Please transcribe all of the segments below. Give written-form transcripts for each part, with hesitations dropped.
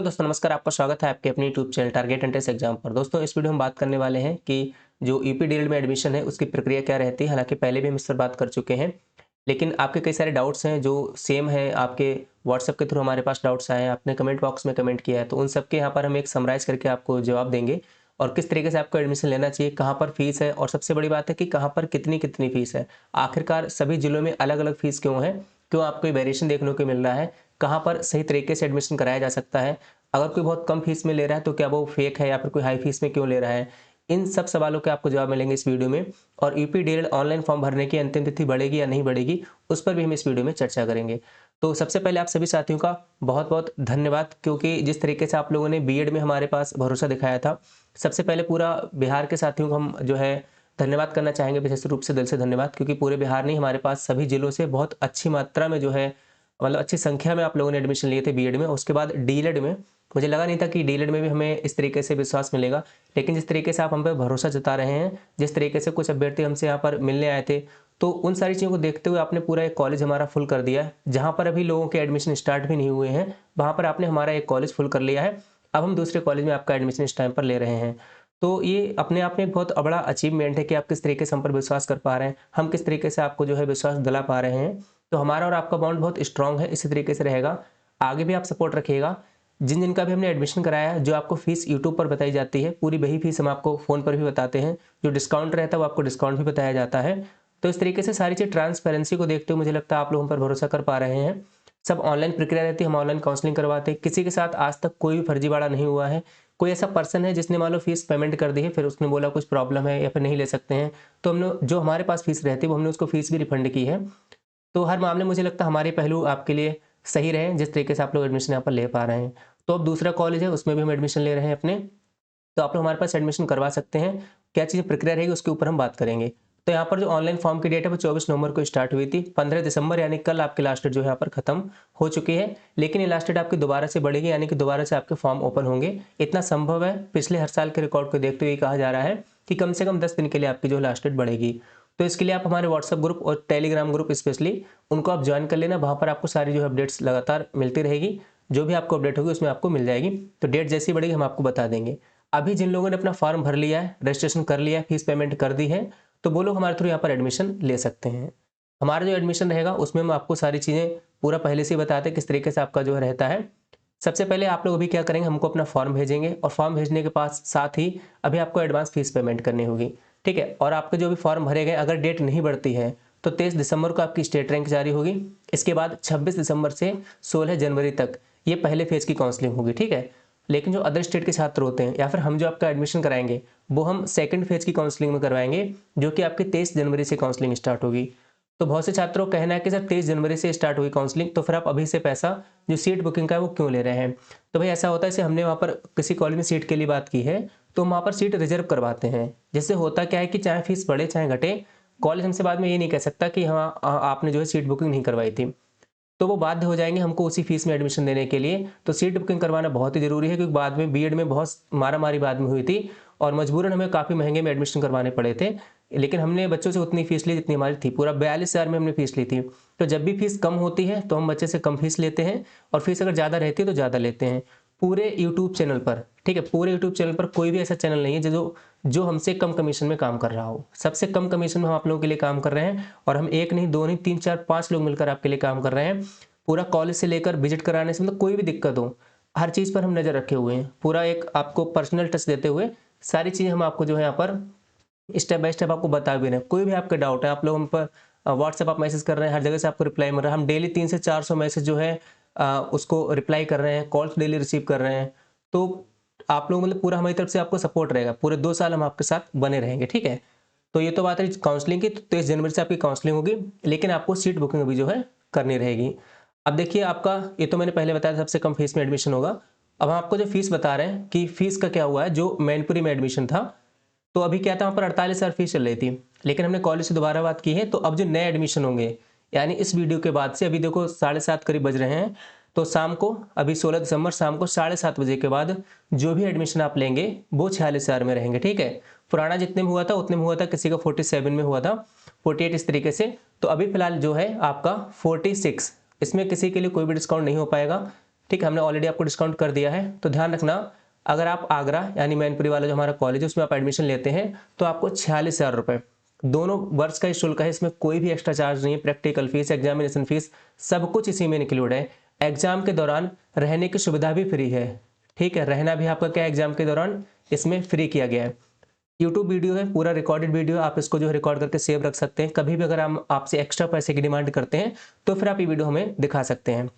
दोस्तों नमस्कार, आपका स्वागत है आपके अपने YouTube channel target entrance exam पर। दोस्तों इस वीडियो में बात करने वाले हैं कि जो यूपी डीएलएड में एडमिशन है उसकी प्रक्रिया क्या रहती है। हालांकि पहले भी हम इस पर बात कर चुके हैं, लेकिन आपके कई सारे डाउट्स हैं जो सेम है। आपके व्हाट्सएप के थ्रू हमारे पास डाउट्स आए हैं, आपने कमेंट बॉक्स में कमेंट किया है, तो उन सबके यहाँ पर हम एक समराइज करके आपको जवाब देंगे और किस तरीके से आपको एडमिशन लेना चाहिए, कहाँ पर फीस है और सबसे बड़ी बात है कि कहाँ पर कितनी कितनी फीस है। आखिरकार सभी जिलों में अलग अलग फीस क्यों है, क्यों आपको वेरिएशन देखने को मिल रहा है, कहाँ पर सही तरीके से एडमिशन कराया जा सकता है। अगर कोई बहुत कम फीस में ले रहा है तो क्या वो फेक है या फिर कोई हाई फीस में क्यों ले रहा है। इन सब सवालों के आपको जवाब मिलेंगे इस वीडियो में। और यूपी डीएलएड ऑनलाइन फॉर्म भरने की अंतिम तिथि बढ़ेगी या नहीं बढ़ेगी, उस पर भी हम इस वीडियो में चर्चा करेंगे। तो सबसे पहले आप सभी साथियों का बहुत बहुत धन्यवाद, क्योंकि जिस तरीके से आप लोगों ने बीएड में हमारे पास भरोसा दिखाया था, सबसे पहले पूरा बिहार के साथियों को हम जो है धन्यवाद करना चाहेंगे, विशेष रूप से दिल से धन्यवाद, क्योंकि पूरे बिहार नहीं हमारे पास सभी जिलों से बहुत अच्छी मात्रा में जो है मतलब अच्छी संख्या में आप लोगों ने एडमिशन लिए थे बीएड में। उसके बाद डीएलएड में मुझे लगा नहीं था कि डीएलएड में भी हमें इस तरीके से विश्वास मिलेगा, लेकिन जिस तरीके से आप हम पे भरोसा जता रहे हैं, जिस तरीके से कुछ अभ्यर्थी हमसे यहाँ पर मिलने आए थे, तो उन सारी चीज़ों को देखते हुए आपने पूरा एक कॉलेज हमारा फुल कर दिया है। जहाँ पर अभी लोगों के एडमिशन स्टार्ट भी नहीं हुए हैं, वहाँ पर आपने हमारा एक कॉलेज फुल कर लिया है। अब हम दूसरे कॉलेज में आपका एडमिशन इस टाइम पर ले रहे हैं। तो ये अपने आप में एक बहुत बड़ा अचीवमेंट है कि आप किस तरीके से हम पर विश्वास कर पा रहे हैं, हम किस तरीके से आपको जो है विश्वास दिला पा रहे हैं। तो हमारा और आपका बॉन्ड बहुत स्ट्रांग है, इसी तरीके से रहेगा। आगे भी आप सपोर्ट रखिएगा। जिन जिनका भी हमने एडमिशन कराया है, जो आपको फीस यूट्यूब पर बताई जाती है, पूरी वही फीस हम आपको फ़ोन पर भी बताते हैं। जो डिस्काउंट रहता है वो आपको डिस्काउंट भी बताया जाता है। तो इस तरीके से सारी चीज़ ट्रांसपेरेंसी को देखते हुए मुझे लगता है आप लोग हम पर भरोसा कर पा रहे हैं। सब ऑनलाइन प्रक्रिया रहती है, हम ऑनलाइन काउंसलिंग करवाते हैं। किसी के साथ आज तक कोई भी फर्जीवाड़ा नहीं हुआ है। कोई ऐसा पर्सन है जिसने मान लो फीस पेमेंट कर दी है, फिर उसने बोला कुछ प्रॉब्लम है या फिर नहीं ले सकते हैं, तो हमने जो हमारे पास फीस रहती है वो हमने उसको फीस भी रिफंड की है। तो हर मामले में मुझे लगता है हमारे पहलू आपके लिए सही रहे, जिस तरीके से आप लोग एडमिशन यहाँ पर ले पा रहे हैं। तो अब दूसरा कॉलेज है, उसमें भी हम एडमिशन ले रहे हैं अपने, तो आप लोग हमारे पास एडमिशन करवा सकते हैं। क्या चीज़ प्रक्रिया रहेगी उसके ऊपर हम बात करेंगे। तो यहाँ पर जो ऑनलाइन फॉर्म की डेट है वो 24 नवंबर को स्टार्ट हुई थी। 15 दिसंबर यानी कल आपकी लास्ट डेट जो है यहाँ पर खत्म हो चुकी है। लेकिन ये लास्ट डेट आपकी दोबारा से बढ़ेगी, यानी कि दोबारा से आपके फॉर्म ओपन होंगे। इतना संभव है, पिछले हर साल के रिकॉर्ड को देखते हुए कहा जा रहा है कि कम से कम 10 दिन के लिए आपकी जो लास्ट डेट बढ़ेगी। तो इसके लिए आप हमारे व्हाट्सएप ग्रुप और टेलीग्राम ग्रुप स्पेशली उनको आप ज्वाइन कर लेना। वहाँ पर आपको सारी जो अपडेट्स लगातार मिलती रहेगी। जो भी आपको अपडेट होगी उसमें आपको मिल जाएगी। तो डेट जैसी बढ़ेगी हम आपको बता देंगे। अभी जिन लोगों ने अपना फॉर्म भर लिया है, रजिस्ट्रेशन कर लिया है, फीस पेमेंट कर दी है, तो वो लोग हमारे थ्रू यहाँ पर एडमिशन ले सकते हैं। हमारा जो एडमिशन रहेगा उसमें हम आपको सारी चीज़ें पूरा पहले से ही बताते हैं किस तरीके से आपका जो है रहता है। सबसे पहले आप लोग अभी क्या करेंगे, हमको अपना फॉर्म भेजेंगे और फॉर्म भेजने के पास साथ ही अभी आपको एडवांस फीस पेमेंट करनी होगी। ठीक है, और आपके जो भी फॉर्म भरे गए, अगर डेट नहीं बढ़ती है तो 23 दिसंबर को आपकी स्टेट रैंक जारी होगी। इसके बाद 26 दिसंबर से 16 जनवरी तक ये पहले फेज की काउंसलिंग होगी। ठीक है, लेकिन जो अदर स्टेट के छात्र होते हैं या फिर हम जो आपका एडमिशन कराएंगे, वो हम सेकंड फेज की काउंसलिंग में करवाएंगे, जो कि आपकी 23 जनवरी से काउंसलिंग स्टार्ट होगी। तो बहुत से छात्रों का कहना है कि सर 23 जनवरी से स्टार्ट हुई काउंसलिंग, तो फिर आप अभी से पैसा जो सीट बुकिंग का है वो क्यों ले रहे हैं। तो भाई ऐसा होता है, जैसे हमने वहाँ पर किसी कॉलेज में सीट के लिए बात की है, तो हम वहाँ पर सीट रिजर्व करवाते हैं। जिससे होता क्या है कि चाहे फीस बढ़े चाहे घटे, कॉलेज हमसे बाद में ये नहीं कह सकता कि हाँ आपने जो है सीट बुकिंग नहीं करवाई थी, तो वो बाध्य हो जाएंगे हमको उसी फीस में एडमिशन देने के लिए। तो सीट बुकिंग करवाना बहुत ही जरूरी है, क्योंकि बाद में बीएड में बहुत मारामारी बाद में हुई थी और मजबूरन हमें काफ़ी महंगे में एडमिशन करवाने पड़े थे। लेकिन हमने बच्चों से उतनी फीस ली जितनी हमारी थी, पूरा 42,000 में हमने फीस ली थी। तो जब भी फीस कम होती है तो हम बच्चे से कम फीस लेते हैं, और फीस अगर ज़्यादा रहती है तो ज़्यादा लेते हैं। पूरे यूट्यूब चैनल पर, ठीक है, पूरे यूट्यूब चैनल पर कोई भी ऐसा चैनल नहीं है जो जो हमसे कम कमीशन में काम कर रहा हो। सबसे कम कमीशन में हम आप लोगों के लिए काम कर रहे हैं, और हम एक नहीं, दो नहीं, तीन चार पांच लोग मिलकर आपके लिए काम कर रहे हैं। पूरा कॉलेज से लेकर विजिट कराने से, मतलब कोई भी दिक्कत हो, हर चीज़ पर हम नज़र रखे हुए हैं। पूरा एक आपको पर्सनल टच देते हुए सारी चीज़ें हम आपको जो है यहाँ पर स्टेप बाय स्टेप आपको बता भी रहे हैं। कोई भी आपका डाउट है, आप लोग हम पर व्हाट्सएप आप मैसेज कर रहे हैं, हर जगह से आपको रिप्लाई मिल रहा है। हम डेली 300 से 400 मैसेज जो है उसको रिप्लाई कर रहे हैं, कॉल्स डेली रिसीव कर रहे हैं। तो आप लोग मतलब पूरा हमारी तरफ से आपको सपोर्ट रहेगा। पूरे 2 साल हम आपके साथ बने रहेंगे। ठीक है, तो ये तो बात है काउंसलिंग की। तो 23 जनवरी से आपकी काउंसलिंग होगी, लेकिन आपको सीट बुकिंग अभी जो है करनी रहेगी। अब देखिए, आपका ये तो मैंने पहले बताया सबसे कम फीस में एडमिशन होगा। अब हम आपको जो फीस बता रहे हैं कि फीस का क्या हुआ है। जो मैनपुरी में एडमिशन था, तो अभी क्या था, वहाँ पर 48,000 फीस चल रही थी। लेकिन हमने कॉलेज से दोबारा बात की है, तो अब जो नए एडमिशन होंगे, यानी इस वीडियो के बाद से, अभी देखो 7:30 करीब बज रहे हैं, तो शाम को, अभी 16 दिसंबर शाम को 7:30 बजे के बाद जो भी एडमिशन आप लेंगे वो 46,000 में रहेंगे। ठीक है, पुराना जितने में हुआ था उतने में हुआ था, किसी का 47 में हुआ था, 48 इस तरीके से। तो अभी फिलहाल जो है आपका 46, इसमें किसी के लिए कोई भी डिस्काउंट नहीं हो पाएगा। ठीक है, हमने ऑलरेडी आपको डिस्काउंट कर दिया है। तो ध्यान रखना, अगर आप आगरा यानी मैनपुरी वाला जो हमारा कॉलेज है उसमें आप एडमिशन लेते हैं तो आपको 46,000 रुपये दोनों वर्ष का ही शुल्क है। इसमें कोई भी एक्स्ट्रा चार्ज नहीं है। प्रैक्टिकल फीस, एग्जामिनेशन फीस, सब कुछ इसी में इंक्लूड है। एग्जाम के दौरान रहने की सुविधा भी फ्री है। ठीक है, रहना भी आपका क्या है, एग्जाम के दौरान इसमें फ्री किया गया है। यूट्यूब वीडियो है, पूरा रिकॉर्डेड वीडियो, आप इसको जो है रिकॉर्ड करके सेव रख सकते हैं। कभी भी अगर हम आपसे एक्स्ट्रा पैसे की डिमांड करते हैं तो फिर आप ये वीडियो हमें दिखा सकते हैं।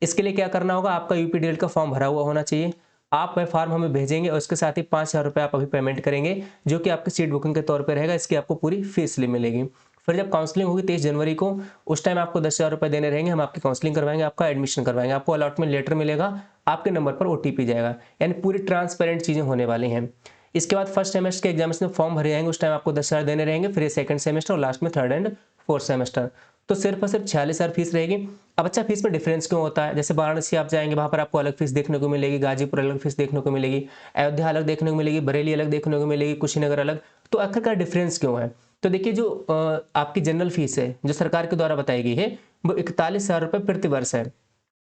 इसके लिए क्या करना होगा, आपका यूपीडीएल का फॉर्म भरा हुआ होना चाहिए। आप वह फॉर्म हमें भेजेंगे और उसके साथ ही 5,000 रुपये आप अभी पेमेंट करेंगे, जो कि आपकी सीट बुकिंग के तौर पर रहेगा। इसकी आपको पूरी फीस मिलेगी। फिर जब काउंसलिंग होगी 23 जनवरी को, उस टाइम आपको 10,000 रुपये देने रहेंगे। हम आपकी काउंसलिंग करवाएंगे, आपका एडमिशन करवाएंगे, आपको अलॉटमेंट लेटर मिलेगा, आपके नंबर पर ओटीपी जाएगा। यानी पूरी ट्रांसपेरेंट चीज़ें होने वाली हैं। इसके बाद फर्स्ट सेमेस्टर के एग्जाम्स में फॉर्म भरे जाएंगे, उस टाइम आपको 10,000 देने रहेंगे। फिर सेकंड सेमेस्टर और लास्ट में थर्ड एंड फोर्थ सेमेस्टर। तो सिर्फ और सिर्फ 46,000 फीस रहेगी। अब अच्छा, फीस में डिफरेंस क्यों होता है? जैसे वाराणसी आप जाएंगे, वहाँ पर आपको अलग फीस देखने को मिलेगी, गाजीपुर अलग फीस देखने को मिलेगी, अयोध्या अलग देखने को मिलेगी, बरेली अलग देखने को मिलेगी, कुशीनगर अलग। तो आखिरकार डिफरेंस क्यों है? तो देखिए, जो आपकी जनरल फीस है जो सरकार के द्वारा बताई गई है वो 41,000 रुपये प्रति वर्ष है,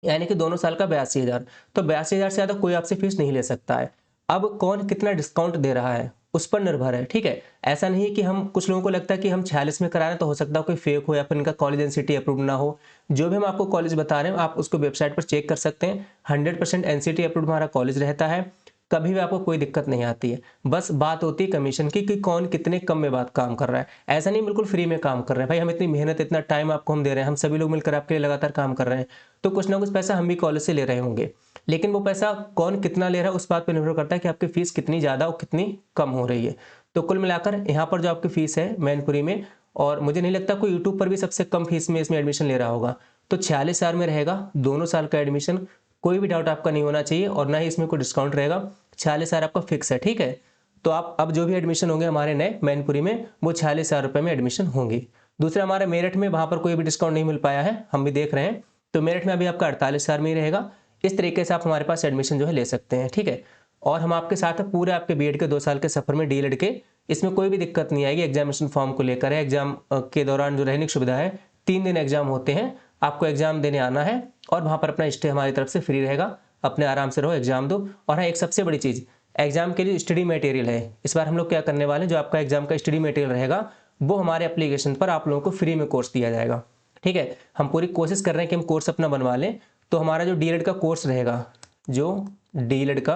यानी कि दोनों साल का 82,000। तो 82,000 से ज़्यादा कोई आपसे फीस नहीं ले सकता है। अब कौन कितना डिस्काउंट दे रहा है उस पर निर्भर है। ठीक है, ऐसा नहीं है कि हम, कुछ लोगों को लगता है कि हम 46 में करा रहे हैं तो हो सकता है कोई फेक हो या फिर इनका कॉलेज एनसीटी अप्रूव ना हो। जो भी हम आपको कॉलेज बता रहे हैं आप उसको वेबसाइट पर चेक कर सकते हैं। 100% एनसीटी अप्रूव हमारा कॉलेज रहता है, कभी भी आपको कोई दिक्कत नहीं आती है। बस बात होती है कमीशन की कि कौन कितने कम में बात काम कर रहा है। ऐसा नहीं बिल्कुल फ्री में काम कर रहे हैं भाई, हम इतनी मेहनत इतना टाइम आपको हम दे रहे हैं, हम सभी लोग मिलकर आपके लिए लगातार काम कर रहे हैं, तो कुछ ना कुछ पैसा हम भी कॉलेज से ले रहे होंगे। लेकिन वो पैसा कौन कितना ले रहा है उस बात पर निर्भर करता है कि आपकी फीस कितनी ज़्यादा और कितनी कम हो रही है। तो कुल मिलाकर यहाँ पर जो आपकी फीस है मैनपुरी में, और मुझे नहीं लगता कोई यूट्यूब पर भी सबसे कम फीस में इसमें एडमिशन ले रहा होगा, तो 46,000 में रहेगा दोनों साल का एडमिशन। कोई भी डाउट आपका नहीं होना चाहिए और ना ही इसमें कोई डिस्काउंट रहेगा। 46,000 आपका फिक्स है। ठीक है, तो आप अब जो भी एडमिशन होंगे हमारे नए मैनपुरी में वो 46,000 रुपये में एडमिशन होंगी। दूसरा, हमारे मेरठ में वहाँ पर कोई भी डिस्काउंट नहीं मिल पाया है, हम भी देख रहे हैं, तो मेरठ में अभी आपका 48,000 में ही रहेगा। इस तरीके से आप हमारे पास एडमिशन जो है ले सकते हैं। ठीक है, और हम आपके साथ हैं पूरे आपके बीएड के 2 साल के सफर में डीएलएड के। इसमें कोई भी दिक्कत नहीं आएगी। एग्जामिनेशन फॉर्म को लेकर है, एग्जाम के दौरान जो रहने की सुविधा है, 3 दिन एग्जाम होते हैं, आपको एग्जाम देने आना है और वहाँ पर अपना स्टे हमारी तरफ से फ्री रहेगा। अपने आराम से रहो, एग्जाम दो। और हाँ, एक सबसे बड़ी चीज़, एग्जाम के लिए स्टडी मटेरियल है। इस बार हम लोग क्या करने वाले हैं, जो आपका एग्जाम का स्टडी मटेरियल रहेगा वो हमारे एप्लीकेशन पर आप लोगों को फ्री में कोर्स दिया जाएगा। ठीक है, हम पूरी कोशिश कर रहे हैं कि हम कोर्स अपना बनवा लें। तो हमारा जो डीएलएड का कोर्स रहेगा, जो डीएलएड का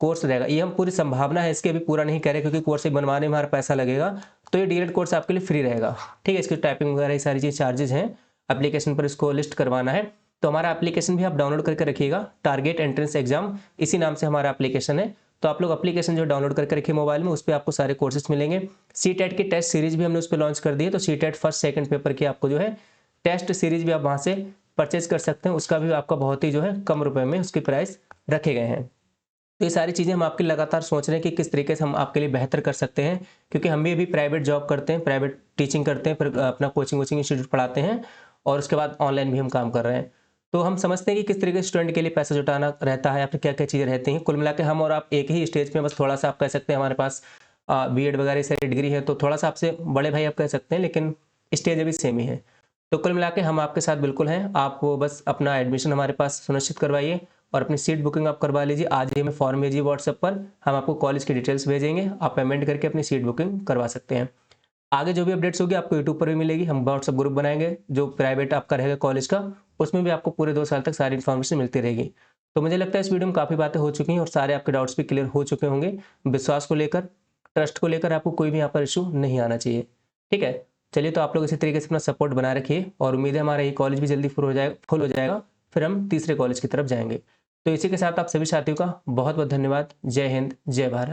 कोर्स रहेगा, ये हम पूरी संभावना है, इसके अभी पूरा नहीं कह रहे क्योंकि कोर्स बनवाने में हमारा पैसा लगेगा। तो ये डीएलएड कोर्स आपके लिए फ्री रहेगा। ठीक है, इसकी टाइपिंग वगैरह ये सारी चीज़ चार्जेस हैं, एप्लीकेशन पर इसको लिस्ट करवाना है। तो हमारा एप्लीकेशन भी आप डाउनलोड करके रखिएगा, टारगेट एंट्रेंस एग्जाम इसी नाम से हमारा एप्लीकेशन है। तो आप लोग एप्लीकेशन जो डाउनलोड करके रखिए मोबाइल में, उस पर आपको सारे कोर्सेज मिलेंगे। सीटेट की टेस्ट सीरीज भी हमने उस पर लॉन्च कर दी है। तो सीटेट फर्स्ट सेकंड पेपर की आपको जो है टेस्ट सीरीज भी आप वहाँ से परचेज कर सकते हैं। उसका भी आपका बहुत ही जो है कम रुपए में उसके प्राइस रखे गए हैं। तो ये सारी चीज़ें हम आपके लगातार सोच रहे हैं कि किस तरीके से हम आपके लिए बेहतर कर सकते हैं, क्योंकि हम भी अभी प्राइवेट जॉब करते हैं, प्राइवेट टीचिंग करते हैं, फिर अपना कोचिंग इंस्टीट्यूट पढ़ाते हैं और उसके बाद ऑनलाइन भी हम काम कर रहे हैं। तो हम समझते हैं कि किस तरीके से स्टूडेंट के लिए पैसा जुटाना रहता है या फिर क्या क्या चीज़ें रहती हैं। कुल मिला के हम और आप एक ही स्टेज पे, बस थोड़ा सा आप कह सकते हैं हमारे पास बीएड वगैरह सारी डिग्री है, तो थोड़ा सा आपसे बड़े भाई आप कह सकते हैं, लेकिन स्टेज अभी सेम ही है। तो कुल मिला के हम आपके साथ बिल्कुल हैं। आप वो बस अपना एडमिशन हमारे पास सुनिश्चित करवाइए और अपनी सीट बुकिंग आप करवा लीजिए। आज ही हमें फॉर्म भेजिए व्हाट्सएप पर, हम आपको कॉलेज की डिटेल्स भेजेंगे, आप पेमेंट करके अपनी सीट बुकिंग करवा सकते हैं। आगे जो भी अपडेट्स होगी आपको यूट्यूब पर भी मिलेगी। हम व्हाट्सएप ग्रुप बनाएंगे जो प्राइवेट आपका रहेगा कॉलेज का, उसमें भी आपको पूरे 2 साल तक सारी इन्फॉर्मेशन मिलती रहेगी। तो मुझे लगता है इस वीडियो में काफ़ी बातें हो चुकी हैं और सारे आपके डाउट्स भी क्लियर हो चुके होंगे। विश्वास को लेकर, ट्रस्ट को लेकर आपको कोई भी यहाँ पर इशू नहीं आना चाहिए। ठीक है, चलिए, तो आप लोग इसी तरीके से अपना सपोर्ट बनाए रखिए और उम्मीद है हमारा ये कॉलेज भी जल्दी फुल हो जाएगा, फिर हम तीसरे कॉलेज की तरफ जाएंगे। तो इसी के साथ आप सभी साथियों का बहुत बहुत धन्यवाद। जय हिंद, जय भारत।